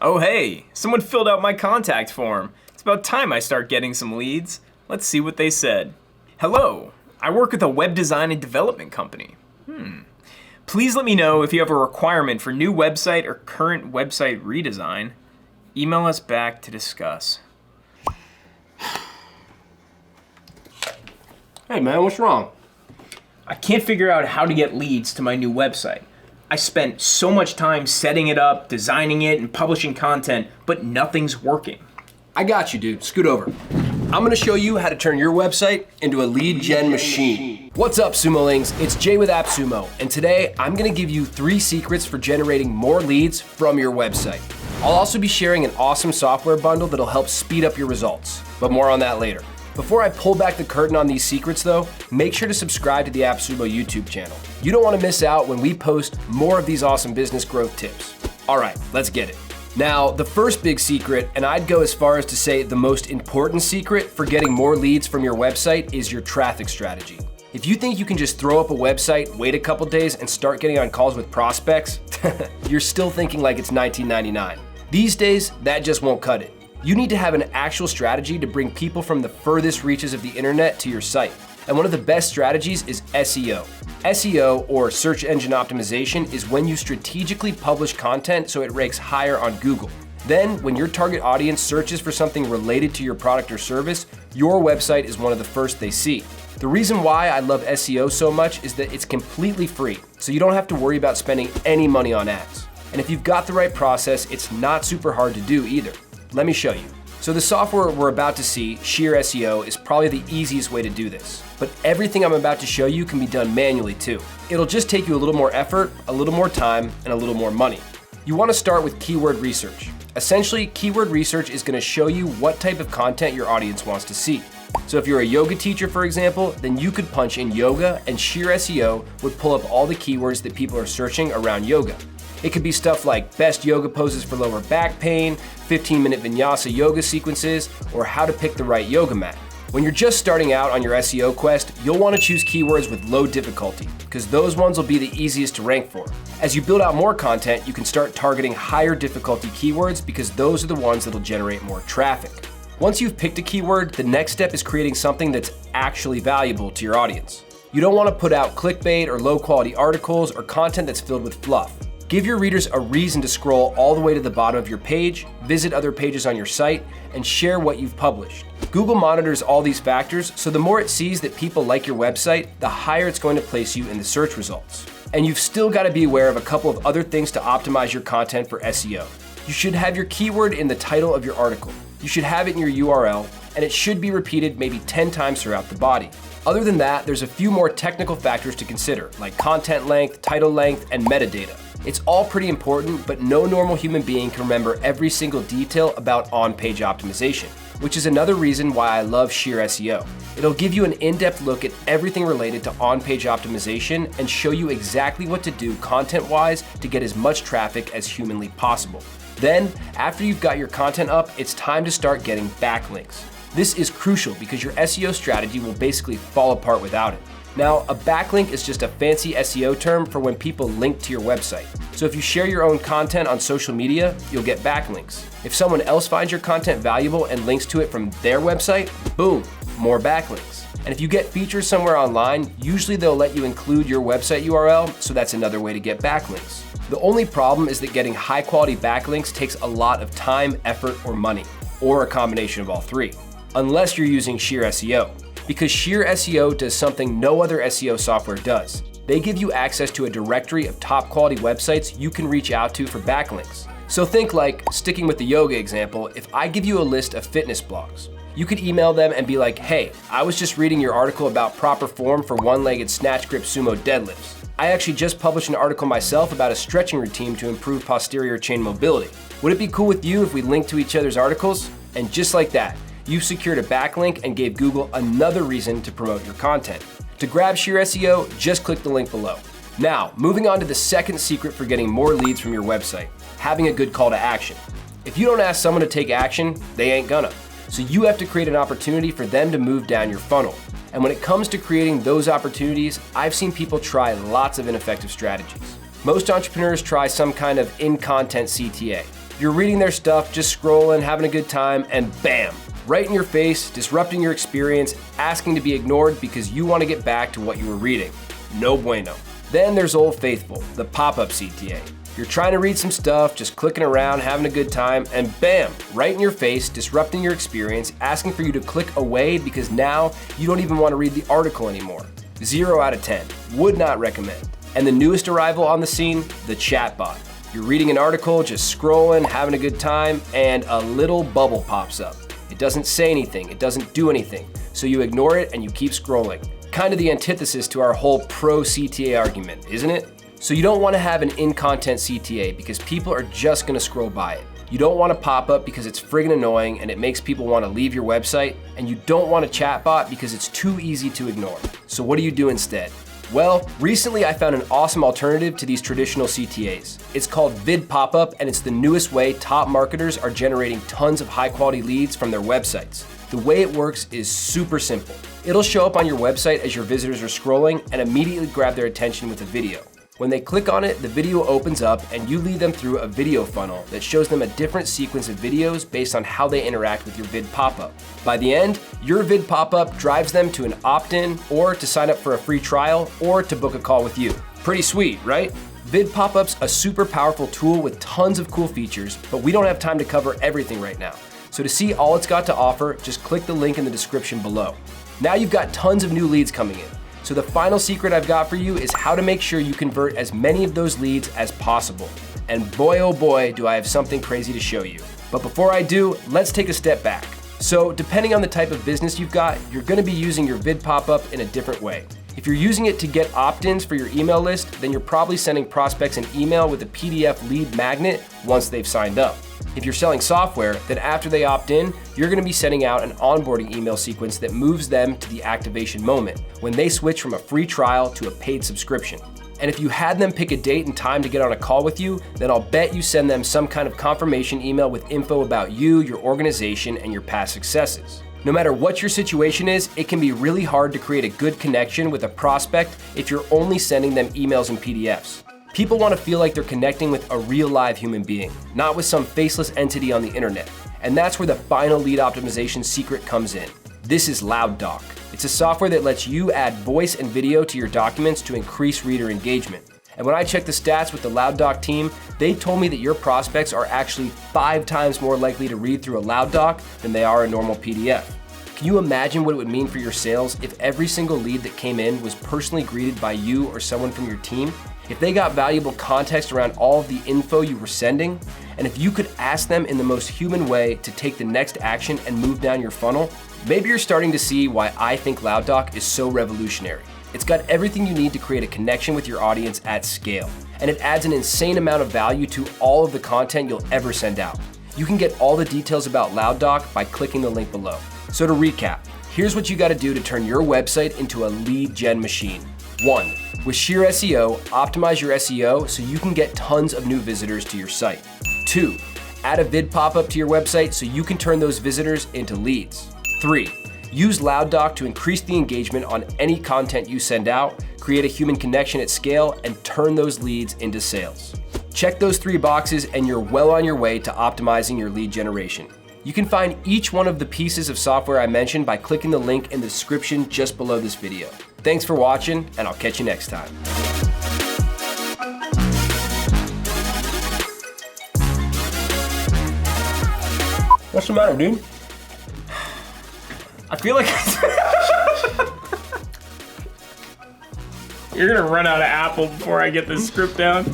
Oh hey, someone filled out my contact form. It's about time I start getting some leads. Let's see what they said. Hello, I work with a web design and development company. Please let me know if you have a requirement for new website or current website redesign. Email us back to discuss. Hey man, what's wrong? I can't figure out how to get leads to my new website. I spent so much time setting it up, designing it, and publishing content, but nothing's working. I got you, dude. Scoot over. I'm gonna show you how to turn your website into a lead gen machine. What's up, Sumolings? It's Jay with AppSumo, and today I'm gonna give you 3 secrets for generating more leads from your website. I'll also be sharing an awesome software bundle that'll help speed up your results, but more on that later. Before I pull back the curtain on these secrets though, make sure to subscribe to the AppSumo YouTube channel. You don't wanna miss out when we post more of these awesome business growth tips. All right, let's get it. Now, the first big secret, and I'd go as far as to say the most important secret for getting more leads from your website, is your traffic strategy. If you think you can just throw up a website, wait a couple days, and start getting on calls with prospects, you're still thinking like it's 1999. These days, that just won't cut it. You need to have an actual strategy to bring people from the furthest reaches of the internet to your site. And one of the best strategies is SEO. SEO, or search engine optimization, is when you strategically publish content so it ranks higher on Google. Then, when your target audience searches for something related to your product or service, your website is one of the first they see. The reason why I love SEO so much is that it's completely free, so you don't have to worry about spending any money on ads. And if you've got the right process, it's not super hard to do either. Let me show you. So the software we're about to see, Sheer SEO, is probably the easiest way to do this. But everything I'm about to show you can be done manually too. It'll just take you a little more effort, a little more time, and a little more money. You want to start with keyword research. Essentially, keyword research is going to show you what type of content your audience wants to see. So if you're a yoga teacher, for example, then you could punch in yoga and Sheer SEO would pull up all the keywords that people are searching around yoga. It could be stuff like best yoga poses for lower back pain, 15-minute vinyasa yoga sequences, or how to pick the right yoga mat. When you're just starting out on your SEO quest, you'll want to choose keywords with low difficulty, because those ones will be the easiest to rank for. As you build out more content, you can start targeting higher difficulty keywords because those are the ones that'll generate more traffic. Once you've picked a keyword, the next step is creating something that's actually valuable to your audience. You don't want to put out clickbait or low-quality articles or content that's filled with fluff. Give your readers a reason to scroll all the way to the bottom of your page, visit other pages on your site, and share what you've published. Google monitors all these factors, so the more it sees that people like your website, the higher it's going to place you in the search results. And you've still got to be aware of a couple of other things to optimize your content for SEO. You should have your keyword in the title of your article. You should have it in your URL, and it should be repeated maybe 10 times throughout the body. Other than that, there's a few more technical factors to consider, like content length, title length, and metadata. It's all pretty important, but no normal human being can remember every single detail about on-page optimization, which is another reason why I love Sheer SEO. It'll give you an in-depth look at everything related to on-page optimization and show you exactly what to do content-wise to get as much traffic as humanly possible. Then, after you've got your content up, it's time to start getting backlinks. This is crucial because your SEO strategy will basically fall apart without it. Now, a backlink is just a fancy SEO term for when people link to your website. So if you share your own content on social media, you'll get backlinks. If someone else finds your content valuable and links to it from their website, boom, more backlinks. And if you get featured somewhere online, usually they'll let you include your website URL, so that's another way to get backlinks. The only problem is that getting high quality backlinks takes a lot of time, effort, or money, or a combination of all three, unless you're using Sheer SEO. Because Sheer SEO does something no other SEO software does. They give you access to a directory of top quality websites you can reach out to for backlinks. So think like, sticking with the yoga example, if I give you a list of fitness blogs, you could email them and be like, hey, I was just reading your article about proper form for one-legged snatch grip sumo deadlifts. I actually just published an article myself about a stretching routine to improve posterior chain mobility. Would it be cool with you if we linked to each other's articles? And just like that, you've secured a backlink and gave Google another reason to promote your content. To grab Sheer SEO, just click the link below. Now, moving on to the second secret for getting more leads from your website, having a good call to action. If you don't ask someone to take action, they ain't gonna. So you have to create an opportunity for them to move down your funnel. And when it comes to creating those opportunities, I've seen people try lots of ineffective strategies. Most entrepreneurs try some kind of in-content CTA. You're reading their stuff, just scrolling, having a good time, and bam, right in your face, disrupting your experience, asking to be ignored because you want to get back to what you were reading. No bueno. Then there's Old Faithful, the pop-up CTA. You're trying to read some stuff, just clicking around, having a good time, and bam, right in your face, disrupting your experience, asking for you to click away because now you don't even want to read the article anymore. 0 out of 10. Would not recommend. And the newest arrival on the scene, the chatbot. You're reading an article, just scrolling, having a good time, and a little bubble pops up. It doesn't say anything, it doesn't do anything, so you ignore it and you keep scrolling. Kind of the antithesis to our whole pro CTA argument, isn't it? So you don't want to have an in-content CTA because people are just going to scroll by it. You don't want a pop-up because it's friggin' annoying and it makes people want to leave your website, and you don't want a chatbot because it's too easy to ignore. So what do you do instead? Well, recently I found an awesome alternative to these traditional CTAs. It's called Vid Pop-Up, and it's the newest way top marketers are generating tons of high-quality leads from their websites. The way it works is super simple. It'll show up on your website as your visitors are scrolling and immediately grab their attention with a video. When they click on it, the video opens up and you lead them through a video funnel that shows them a different sequence of videos based on how they interact with your vid pop-up. By the end, your vid pop-up drives them to an opt-in or to sign up for a free trial or to book a call with you. Pretty sweet, right? Vid Pop-Up's a super powerful tool with tons of cool features, but we don't have time to cover everything right now. So to see all it's got to offer, just click the link in the description below. Now you've got tons of new leads coming in. So the final secret I've got for you is how to make sure you convert as many of those leads as possible. And boy, oh boy, do I have something crazy to show you. But before I do, let's take a step back. So depending on the type of business you've got, you're gonna be using your vid pop-up in a different way. If you're using it to get opt-ins for your email list, then you're probably sending prospects an email with a PDF lead magnet once they've signed up. If you're selling software, then after they opt in, you're gonna be sending out an onboarding email sequence that moves them to the activation moment, when they switch from a free trial to a paid subscription. And if you had them pick a date and time to get on a call with you, then I'll bet you send them some kind of confirmation email with info about you, your organization, and your past successes. No matter what your situation is, it can be really hard to create a good connection with a prospect if you're only sending them emails and PDFs. People want to feel like they're connecting with a real live human being, not with some faceless entity on the internet. And that's where the final lead optimization secret comes in. This is LoudDoc. It's a software that lets you add voice and video to your documents to increase reader engagement. And when I checked the stats with the LoudDoc team, they told me that your prospects are actually 5 times more likely to read through a LoudDoc than they are a normal PDF. Can you imagine what it would mean for your sales if every single lead that came in was personally greeted by you or someone from your team? If they got valuable context around all of the info you were sending, and if you could ask them in the most human way to take the next action and move down your funnel, maybe you're starting to see why I think LoudDoc is so revolutionary. It's got everything you need to create a connection with your audience at scale, and it adds an insane amount of value to all of the content you'll ever send out. You can get all the details about LoudDoc by clicking the link below. So to recap, here's what you gotta do to turn your website into a lead gen machine. 1. With Sheer SEO, optimize your SEO so you can get tons of new visitors to your site. 2. Add a vid pop-up to your website so you can turn those visitors into leads. 3. Use LoudDoc to increase the engagement on any content you send out, create a human connection at scale, and turn those leads into sales. Check those 3 boxes and you're well on your way to optimizing your lead generation. You can find each one of the pieces of software I mentioned by clicking the link in the description just below this video. Thanks for watching, and I'll catch you next time. What's the matter, dude? I feel like you're gonna run out of apple before I get this script down.